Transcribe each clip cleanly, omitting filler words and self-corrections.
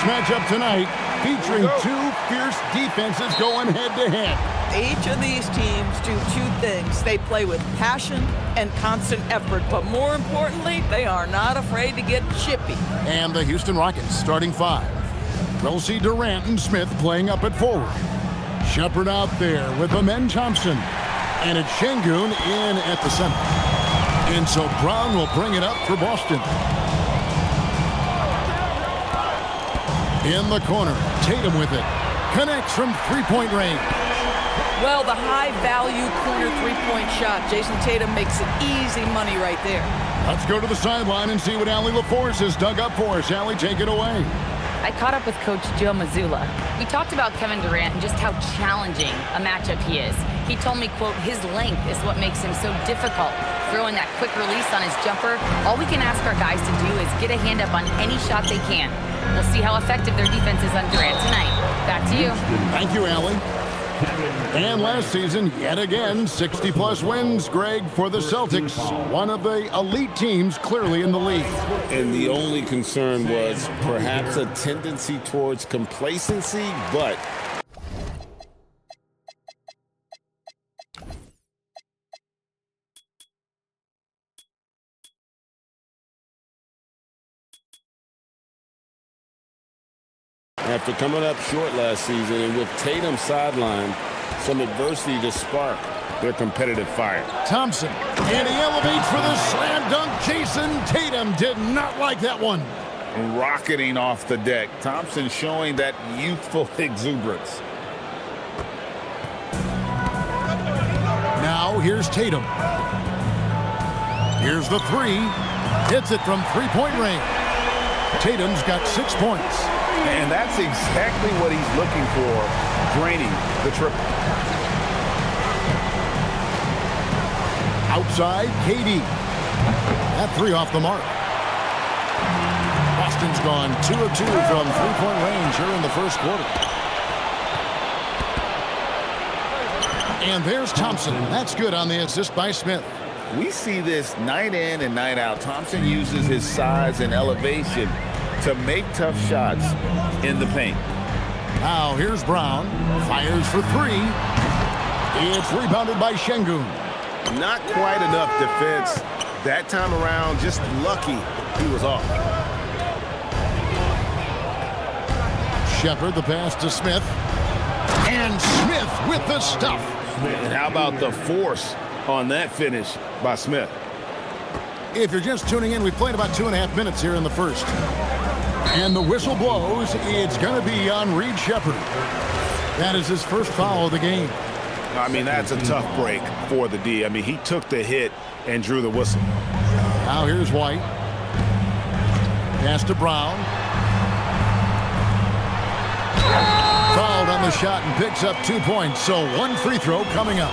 this matchup tonight featuring two fierce defenses going head-to-head. Each of these teams do two things. They play with passion and constant effort, but more importantly, they are not afraid to get chippy. And the Houston Rockets starting five. We'll see Durant and Smith playing up at forward. Shepard out there with Amen Thompson. And it's Şengün in at the center. And so Brown will bring it up for Boston. In the corner, Tatum with it. Connects from three-point range. Well, the high-value corner three-point shot. Jason Tatum makes it easy money right there. Let's go to the sideline and see what Allie LaForce has dug up for us. Allie, take it away. I caught up with Coach Joe Mazzulla. We talked about Kevin Durant and just how challenging a matchup he is. He told me, quote, his length is what makes him so difficult. Throwing that quick release on his jumper, all we can ask our guys to do is get a hand up on any shot they can. We'll see how effective their defense is on Durant tonight. Back to you. Thank you, Allie. And last season, yet again, 60-plus wins, Greg, for the Celtics. One of the elite teams clearly in the league. And the only concern was perhaps a tendency towards complacency, but after coming up short last season and with Tatum sidelined, some adversity to spark their competitive fire. Thompson, and he elevates for the slam dunk. Jason Tatum did not like that one. Rocketing off the deck. Thompson showing that youthful exuberance. Now here's Tatum. Here's the three. Hits it from three-point range. Tatum's got 6 points. And that's exactly what he's looking for, draining the triple. Outside, KD. That three off the mark. Boston's gone 2 of 2 from three-point range here in the first quarter. And there's Thompson. That's good on the assist by Smith. We see this night in and night out. Thompson uses his size and elevation to make tough shots in the paint. Now here's Brown. Fires for three. It's rebounded by Şengün. Not quite enough defense that time around. Just lucky he was off. Shepard, the pass to Smith. And Smith with the stuff. And how about the force on that finish by Smith? If you're just tuning in, we've played about 2.5 minutes here in the first. And the whistle blows. It's going to be on Reed Shepard. That is his first foul of the game. I mean, that's a tough break for the D. I mean, he took the hit and drew the whistle. Now here's White. Pass to Brown. Fouled on the shot and picks up 2 points. So one free throw coming up.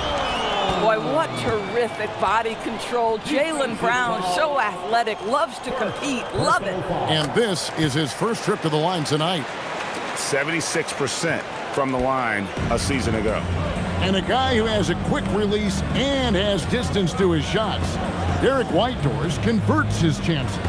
Boy, what terrific body control. Jaylen Brown, so athletic, loves to compete, love it. And this is his first trip to the line tonight. 76% from the line a season ago. And a guy who has a quick release and has distance to his shots. Derek White converts his chances.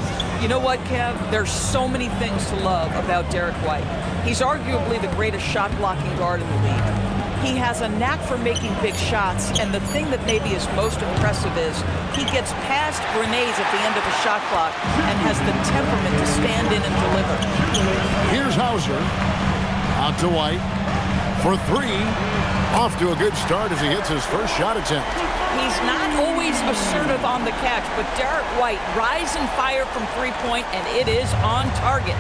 You know what, Kev? There's so many things to love about Derek White. He's arguably the greatest shot-blocking guard in the league. He has a knack for making big shots, and the thing that maybe is most impressive is he gets past grenades at the end of a shot clock and has the temperament to stand in and deliver. Here's Hauser. Out to White. For three. Off to a good start as he hits his first shot attempt. He's not always assertive on the catch, but Derek White rise and fire from three-point, and it is on target.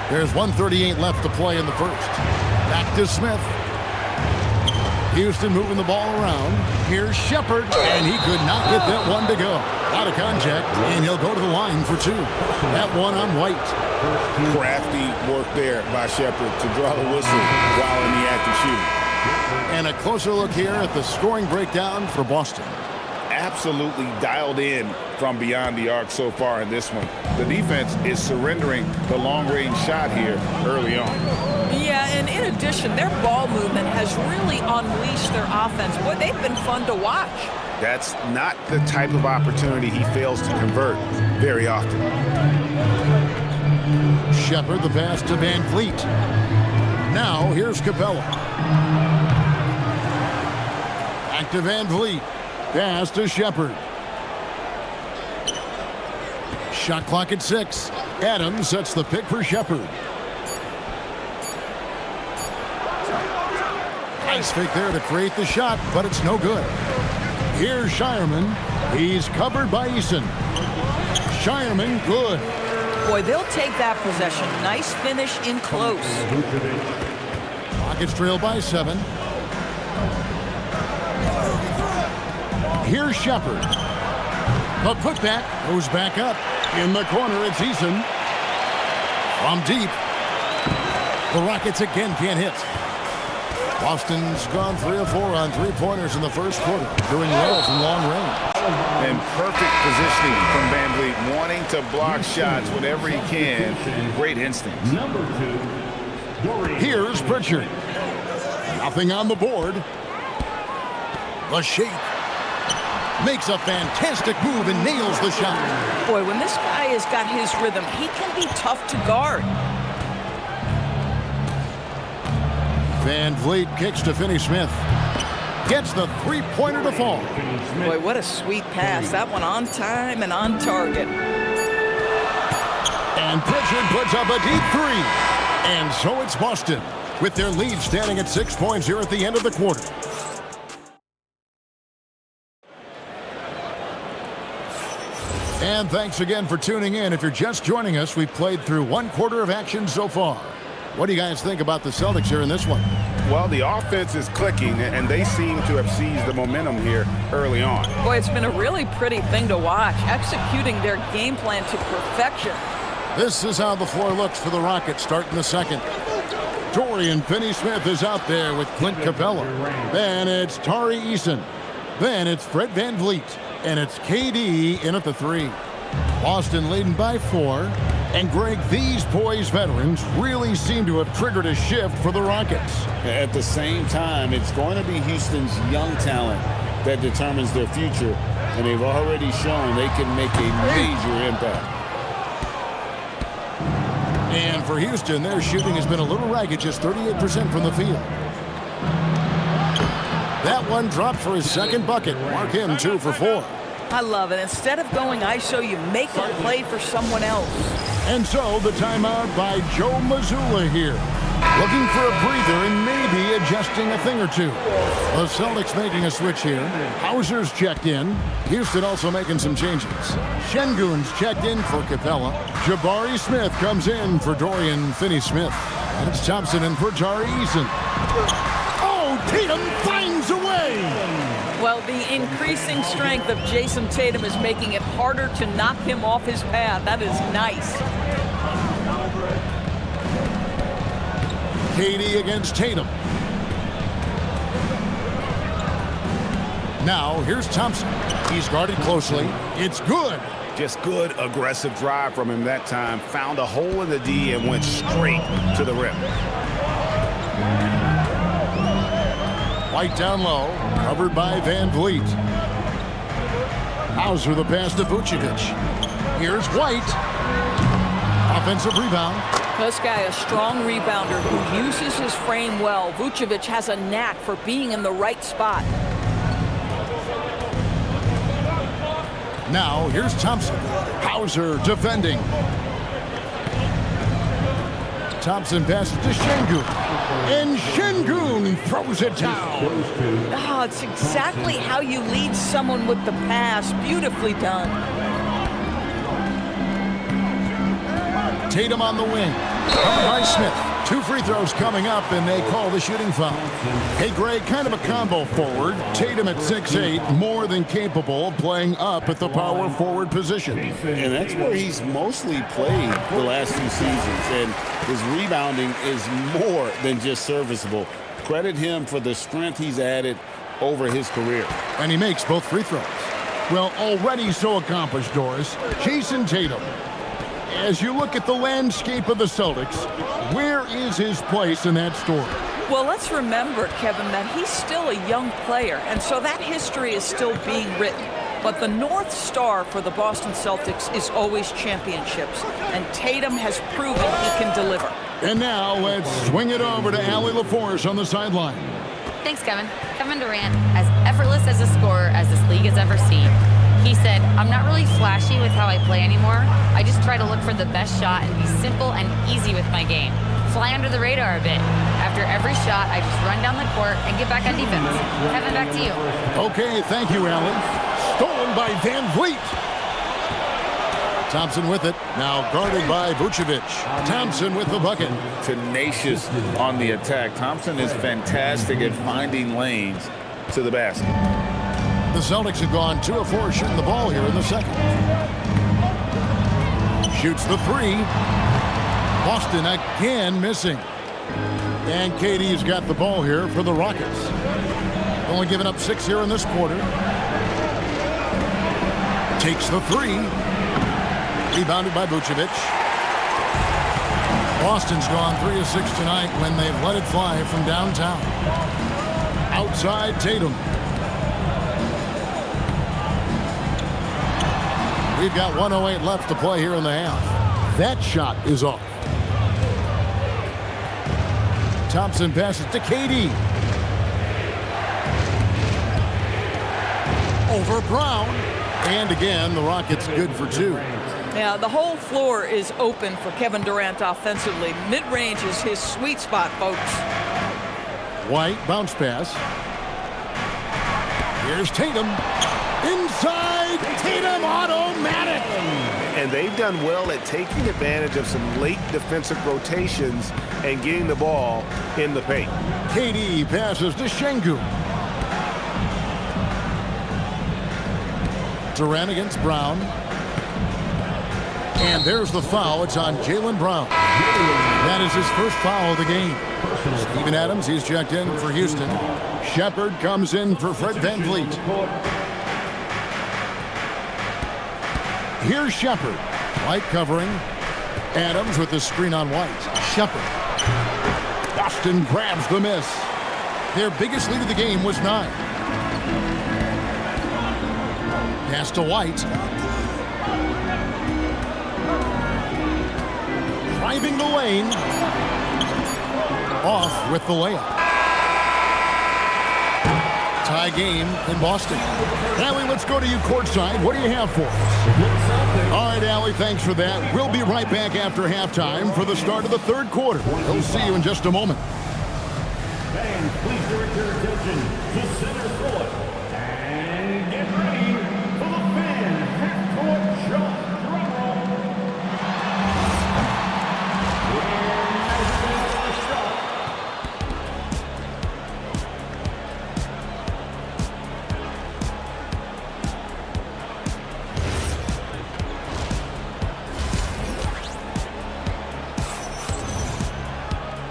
There's 1:38 left to play in the first. Back to Smith. Houston moving the ball around. Here's Shepard, and he could not get that one to go. Out of contact, and he'll go to the line for two. That one on White. Crafty work there by Shepard to draw the whistle while in the act of shooting. And a closer look here at the scoring breakdown for Boston. absolutely dialed in from beyond the arc so far in this one. The defense is surrendering the long-range shot here early on. Yeah, and in addition, their ball movement has really unleashed their offense. Boy, they've been fun to watch. That's not the type of opportunity he fails to convert very often. Shepard, the pass to Van Vliet. Now here's Capella. Back to Van Vliet. Pass to Shepard. Shot clock at 6. Adams sets the pick for Shepard. Nice fake there to create the shot, but it's no good. Here's Shireman. He's covered by Eason. Shireman, good. Boy, they'll take that possession. Nice finish in close. Rockets trail by 7. Here's Shepard. The putback goes back up. In the corner, it's Eason. From deep. The Rockets again can't hit. Boston's gone 3 of 4 on three-pointers in the first quarter, doing well from long range. And perfect positioning from Van Vliet, wanting to block shots whenever he can. Great instincts. Here's Pritchard. Nothing on the board. The shake. Makes a fantastic move and nails the shot. Boy, when this guy has got his rhythm, he can be tough to guard. Van Vliet kicks to Finney-Smith. Gets the three-pointer to fall. Boy, what a sweet pass. That one on time and on target. And Pritchard puts up a deep 3. And so it's Boston, with their lead standing at 6 points here at the end of the quarter. And thanks again for tuning in. If you're just joining us, we've played through 1 quarter of action so far. What do you guys think about the Celtics here in this one? Well, the offense is clicking, and they seem to have seized the momentum here early on. Boy, it's been a really pretty thing to watch, executing their game plan to perfection. This is how the floor looks for the Rockets starting the second. Dorian Finney-Smith is out there with Clint Capella. Then it's Tari Eason. Then it's Fred Van Vliet. And it's KD in at the 3. Boston leading by 4. And Greg, these poised veterans really seem to have triggered a shift for the Rockets. At the same time, it's going to be Houston's young talent that determines their future. And they've already shown they can make a major impact. And for Houston, their shooting has been a little ragged, just 38% from the field. That one dropped for his second bucket. Mark him 2 for 4. I love it. Instead of going ISO, you make them play for someone else. And so the timeout by Joe Mazzulla here. Looking for a breather and maybe adjusting a thing or two. The Celtics making a switch here. Hauser's checked in. Houston also making some changes. Şengün's checked in for Capella. Jabari Smith comes in for Dorian Finney-Smith. And it's Thompson in for Tari Eason. Oh, Tatum finds a way! Well, the increasing strength of Jason Tatum is making it harder to knock him off his path. That is nice. KD against Tatum. Now, here's Thompson. He's guarded closely. It's good. Just good, aggressive drive from him that time. Found a hole in the D and went straight to the rim. White down low, covered by Van Vliet. Hauser the pass to Vucevic. Here's White. Offensive rebound. This guy, a strong rebounder who uses his frame well. Vucevic has a knack for being in the right spot. Now, here's Thompson. Hauser defending. Thompson passes to Şengün. And Şengün throws it down. Oh, it's exactly how you lead someone with the pass. Beautifully done. Tatum on the wing. Covered by Smith. 2 free throws coming up, and they call the shooting foul. Hey, Greg, kind of a combo forward. Tatum at 6'8", more than capable of playing up at the power forward position. And that's where he's mostly played the last 2 seasons. And his rebounding is more than just serviceable. Credit him for the strength he's added over his career. And he makes both free throws. Well, already so accomplished, Doris. Jason Tatum. As you look at the landscape of the Celtics, where is his place in that story? Well, let's remember, Kevin, that he's still a young player, and so that history is still being written. But the North Star for the Boston Celtics is always championships, and Tatum has proven he can deliver. And now let's swing it over to Allie LaForce on the sideline. Thanks, Kevin. Kevin Durant, as effortless as a scorer as this league has ever seen. He said, "I'm not really flashy with how I play anymore. I just try to look for the best shot and be simple and easy with my game. Fly under the radar a bit. After every shot, I just run down the court and get back on defense." Kevin, back to you. Okay, thank you, Allie. Stolen by Van Vliet. Thompson with it. Now guarded by Vucevic. Thompson with the bucket. Tenacious on the attack. Thompson is fantastic at finding lanes to the basket. The Celtics have gone 2 of 4 shooting the ball here in the second. Shoots the 3. Boston again missing. And KD's got the ball here for the Rockets. Only giving up 6 here in this quarter. Takes the 3. Rebounded by Vucevic. Boston's gone 3 of 6 tonight when they've let it fly from downtown. Outside Tatum. We've got 1:08 left to play here in the half. That shot is off. Thompson passes to KD. Over Brown. And again, the Rockets good for 2. Yeah, the whole floor is open for Kevin Durant offensively. Mid-range is his sweet spot, folks. White bounce pass. Here's Tatum. Inside, Tatum automatic. And they've done well at taking advantage of some late defensive rotations and getting the ball in the paint. KD passes to Şengün. Durant against Brown. And there's the foul. It's on Jaylen Brown. That is his first foul of the game. Steven Adams, he's checked in for Houston. Shepard comes in for Fred VanVleet. Here's Shepard. White covering. Adams with the screen on White. Shepard. Boston grabs the miss. Their biggest lead of the game was 9. Pass to White. Driving the lane. Off with the layup. Tie game in Boston. Allie, let's go to you courtside. What do you have for us? All right, Allie, thanks for that. We'll be right back after halftime for the start of the third quarter. We'll see you in just a moment. Fans, please direct your attention to center court. And get ready for the fan half-court shot.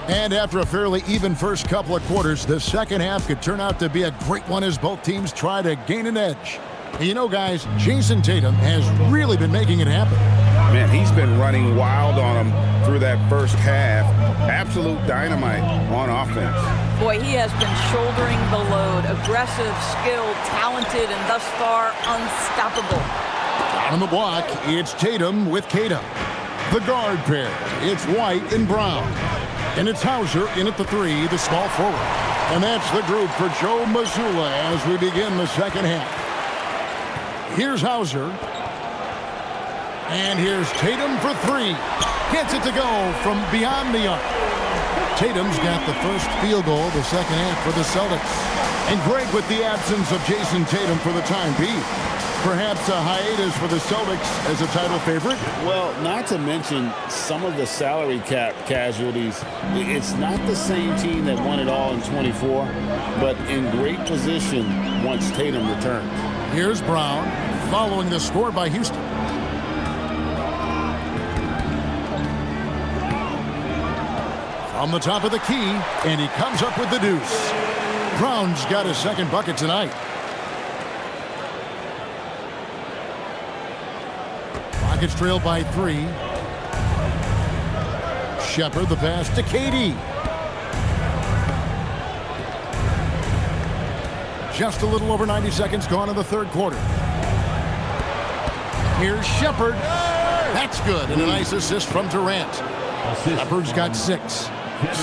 And after a fairly even first couple of quarters, the second half could turn out to be a great one as both teams try to gain an edge. You know, guys, Jason Tatum has really been making it happen. Man, he's been running wild on them through that first half. Absolute dynamite on offense. Boy, he has been shouldering the load. Aggressive, skilled, talented, and thus far unstoppable. Down on the block, it's Tatum with Kata. The guard pair, it's White and Brown. And it's Hauser in at the 3, the small forward. And that's the group for Joe Mazzulla as we begin the second half. Here's Hauser. And here's Tatum for 3. Gets it to go from beyond the arc. Tatum's got the first field goal of the second half for the Celtics. And Greg with the absence of Jason Tatum for the time being. Perhaps a hiatus for the Celtics as a title favorite? Well, not to mention some of the salary cap casualties. It's not the same team that won it all in 24, but in great position once Tatum returns. Here's Brown following the score by Houston. From the top of the key, and he comes up with the deuce. Brown's got his second bucket tonight. Rockets trail by 3. Shepard, the pass to KD. Just a little over 90 seconds gone in the third quarter. Here's Shepard. That's good. And a nice assist from Durant. Shepard's got 6.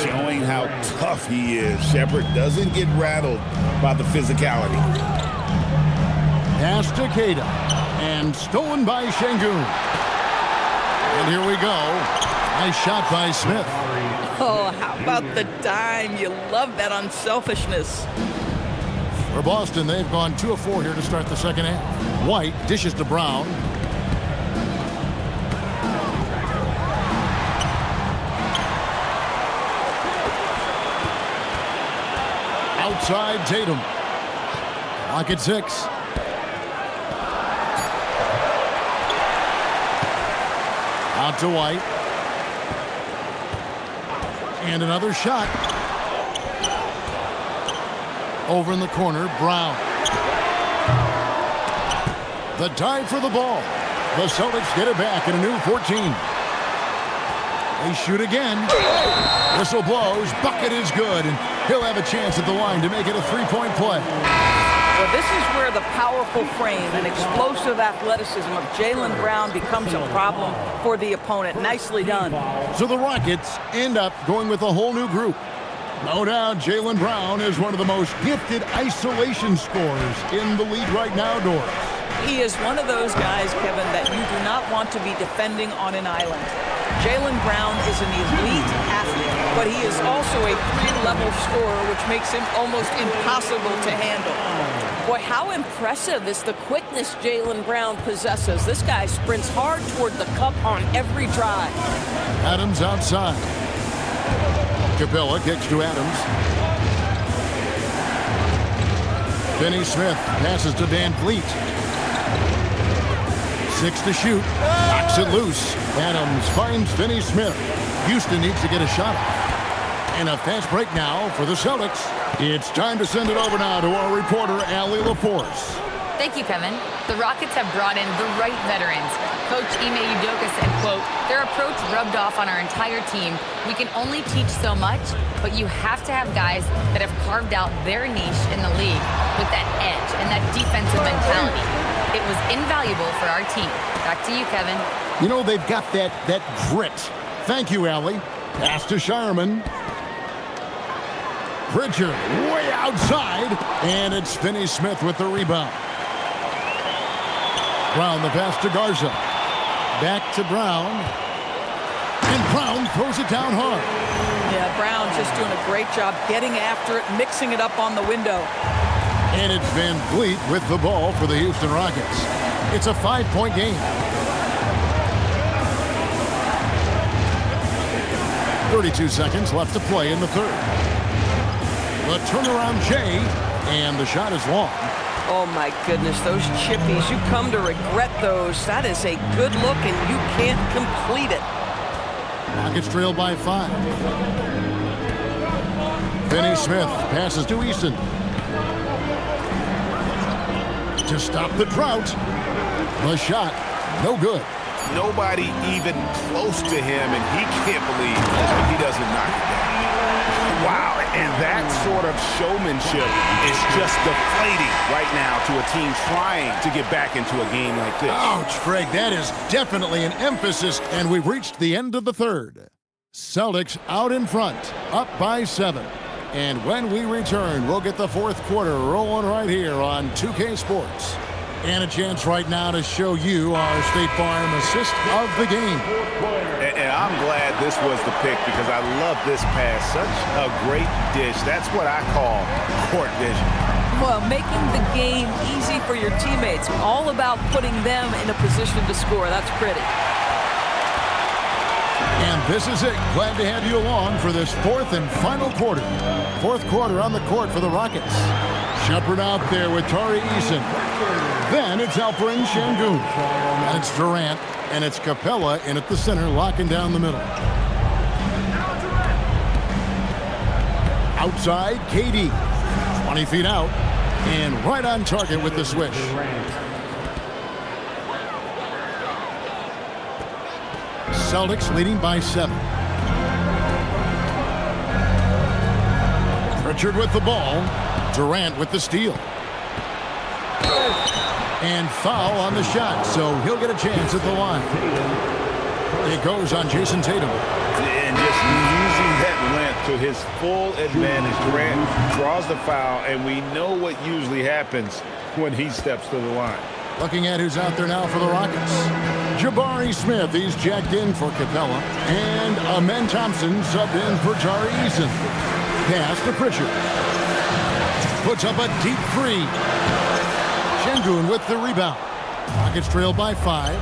Showing how tough he is. Shepard doesn't get rattled by the physicality. Pass to Keita. And stolen by Şengün. And here we go. Nice shot by Smith. Oh, how about the dime? You love that unselfishness. For Boston, they've gone 2 of 4 here to start the second half. White dishes to Brown. Outside Tatum. Clock at 6. Out to White. And another shot. Over in the corner, Brown. The dive for the ball. The Celtics get it back in a new 14. They shoot again. Whistle blows. Bucket is good. And he'll have a chance at the line to make it a 3-point play. Well, this is where the powerful frame and explosive athleticism of Jaylen Brown becomes a problem for the opponent. Nicely done. So the Rockets end up going with a whole new group. No doubt Jaylen Brown is one of the most gifted isolation scorers in the league right now, Doris. He is one of those guys, Kevin, that you do not want to be defending on an island. Jaylen Brown is an elite athlete, but he is also a 3-level scorer, which makes him almost impossible to handle. Boy, how impressive is the quickness Jaylen Brown possesses. This guy sprints hard toward the cup on every drive. Adams outside. Capella kicks to Adams. Finney Smith passes to Van Vliet. 6 to shoot. Knocks it loose. Adams finds Finney Smith. Houston needs to get a shot off. And a fast break now for the Celtics. It's time to send it over now to our reporter, Allie LaForce. Thank you, Kevin. The Rockets have brought in the right veterans. Coach Ime Udoka said, quote, their approach rubbed off on our entire team. We can only teach so much, but you have to have guys that have carved out their niche in the league with that edge and that defensive mentality. It was invaluable for our team. Back to you, Kevin. You know, they've got that grit. Thank you, Allie. Pass to Shireman. Pritchard way outside, and it's Finney Smith with the rebound. Brown the pass to Garza. Back to Brown. And Brown throws it down hard. Yeah, Brown just doing a great job getting after it, mixing it up on the window. And it's Van Vliet with the ball for the Houston Rockets. It's a 5-point game. 32 seconds left to play in the third. The turnaround Jay, and the shot is long. Oh my goodness, those chippies, you come to regret those. That is a good look and you can't complete it. Rockets trail by 5. Finney Smith passes to Easton. To stop the drought. The shot, no good. Nobody even close to him, and he can't believe he doesn't knock it down. Wow, and that sort of showmanship is just deflating right now to a team trying to get back into a game like this. Ouch, Craig, that is definitely an emphasis, and we've reached the end of the third. Celtics out in front, up by 7. And when we return, we'll get the fourth quarter rolling right here on 2K Sports. And a chance right now to show you our State Farm assist of the game. And I'm glad this was the pick because I love this pass. Such a great dish. That's what I call court vision. Well, making the game easy for your teammates. All about putting them in a position to score. That's pretty. And this is it. Glad to have you along for this fourth and final quarter. Fourth quarter on the court for the Rockets. Shepard out there with Tari Eason. Then it's Alperen Şengün. And it's Durant. And it's Capella in at the center, locking down the middle. Outside, KD. 20 feet out. And right on target with the swish. Celtics leading by 7. Pritchard with the ball. Durant with the steal. And foul on the shot, so he'll get a chance at the line. It goes on Jason Tatum. And just using that length to his full advantage. Durant draws the foul, and we know what usually happens when he steps to the line. Looking at who's out there now for the Rockets. Jabari Smith, he's jacked in for Capella. And Amen Thompson subbed in for Tari Eason. Pass to Pritchard. Puts up a deep three. Şengün with the rebound. Rockets trail by 5.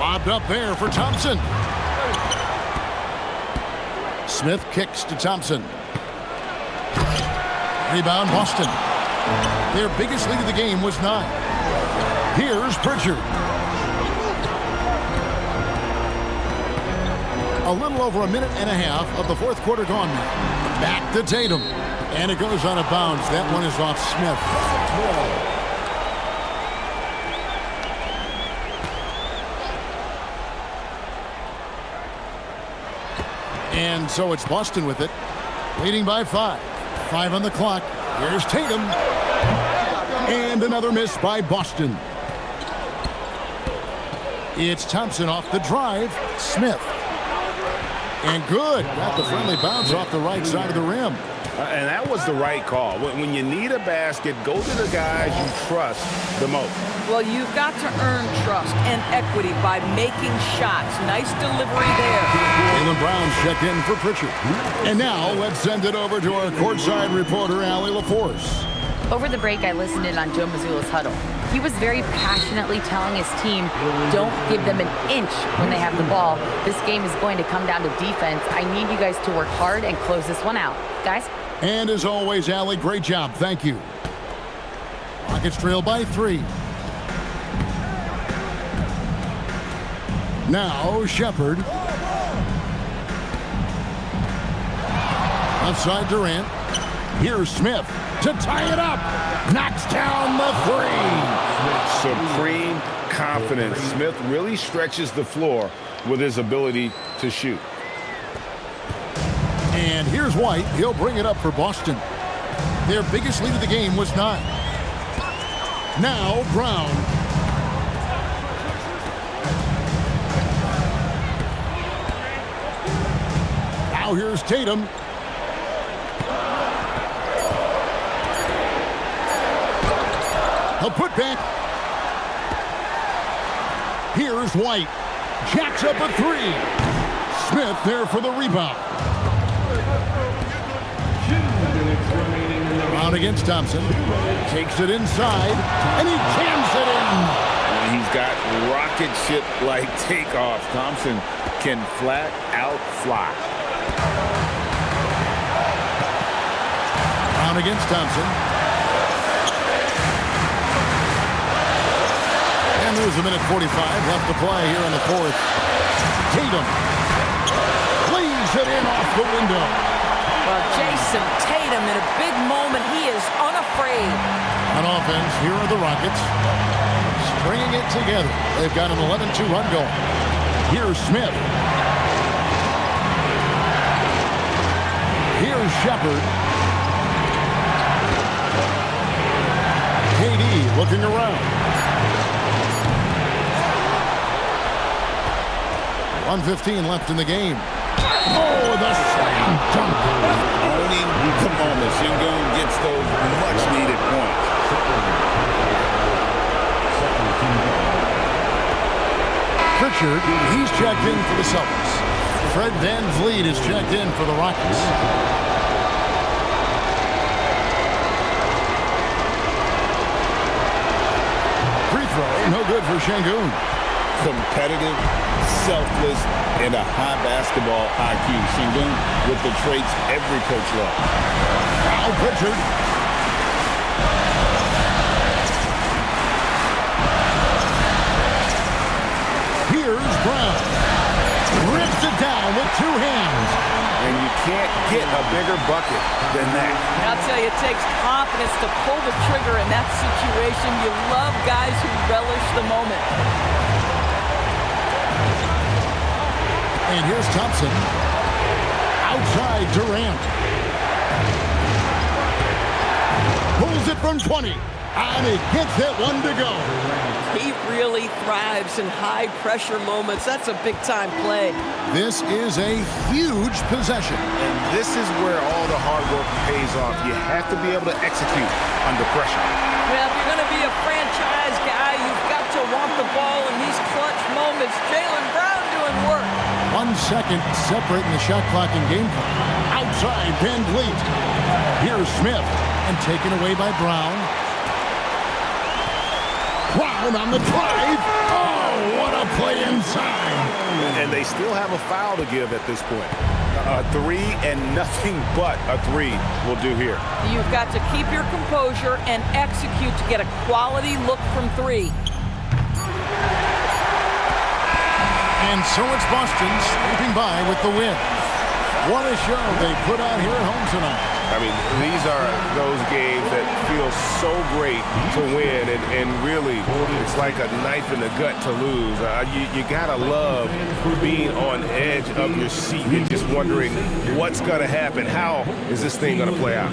Lobbed up there for Thompson. Smith kicks to Thompson. Rebound Boston. Their biggest lead of the game was 9. Here's Pritchard. A little over a minute and a half of the fourth quarter gone now. Back to Tatum. And it goes out of bounds. That one is off Smith. And so it's Boston with it. Leading by 5. 5 on the clock. Here's Tatum. And another miss by Boston. It's Thompson off the drive. Smith. And good. Got the friendly bounce off the right side of the rim. And that was the right call. When you need a basket, go to the guys you trust the most. Well, you've got to earn trust and equity by making shots. Nice delivery there. Jaylen Brown's checked in for Pritchard. And now let's send it over to our courtside reporter, Allie LaForce. Over the break, I listened in on Joe Mazzulla's huddle. He was very passionately telling his team, don't give them an inch when they have the ball. This game is going to come down to defense. I need you guys to work hard and close this one out. Guys? And as always, Allie, great job. Thank you. Rockets trail by 3. Now, Shepherd. Outside Durant. Here's Smith to tie it up. Knocks down the 3. Supreme confidence. Smith really stretches the floor with his ability to shoot. And here's White. He'll bring it up for Boston. Their biggest lead of the game was 9. Now Brown. Now here's Tatum. A putback. Here's White. Jacks up a 3. Smith there for the rebound. Brown against Thompson. Takes it inside, and he jams it in. He's got rocket ship-like takeoff. Thompson can flat out fly. Brown against Thompson. And there's a minute 45 left to play here in the fourth. Tatum lays it in off the window. Well, Jason Tatum in a big moment. He is unafraid. On offense, here are the Rockets. Stringing it together. They've got an 11-2 run going. Here's Smith. Here's Shepherd. KD looking around. 1:15 left in the game. Oh, the slam dunk. Owning the moment. Şengün gets those much-needed points. Pritchard, he's checked in for the Celtics. Fred VanVleet is checked in for the Rockets. Free throw, no good for Şengün. Competitive, selfless, and a high basketball IQ. Şengün with the traits every coach loves. Now Pritchard. Here's Brown. Rips it down with 2 hands. And you can't get a bigger bucket than that. I'll tell you, it takes confidence to pull the trigger in that situation. You love guys who relish the moment. And here's Thompson. Outside Durant. Pulls it from 20. And he gets that one to go. He really thrives in high-pressure moments. That's a big-time play. This is a huge possession. And this is where all the hard work pays off. You have to be able to execute under pressure. Well, if you're going to be a franchise guy, you've got to want the ball in these clutch moments. Jaylen Brown doing work. 1 second separating the shot clock and game clock. Outside Van Vliet. Here's Smith. And taken away by Brown. Brown on the drive. Oh, what a play inside. And they still have a foul to give at this point. A three and nothing but a three will do here. You've got to keep your composure and execute to get a quality look from 3. And so it's Boston sweeping by with the win. What a show they put on here at home tonight. I mean, these are those games that feel so great to win, and really, it's like a knife in the gut to lose. You gotta love being on edge of your seat and just wondering what's gonna happen. How is this thing gonna play out?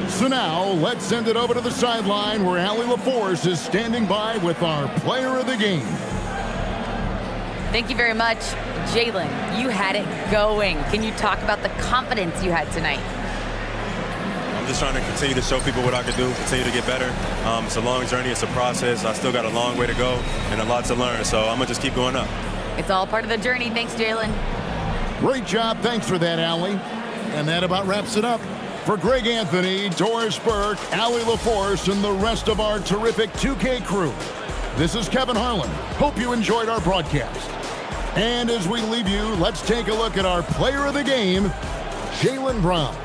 So now, let's send it over to the sideline where Allie LaForce is standing by with our player of the game. Thank you very much, Jaylen. You had it going. Can you talk about the confidence you had tonight? I'm just trying to continue to show people what I can do, continue to get better. It's a long journey. It's a process. I still got a long way to go and a lot to learn, so I'm going to just keep going up. It's all part of the journey. Thanks, Jaylen. Great job. Thanks for that, Allie. And that about wraps it up. For Greg Anthony, Doris Burke, Allie LaForce, and the rest of our terrific 2K crew, this is Kevin Harlan. Hope you enjoyed our broadcast. And as we leave you, let's take a look at our player of the game, Jaylen Brown.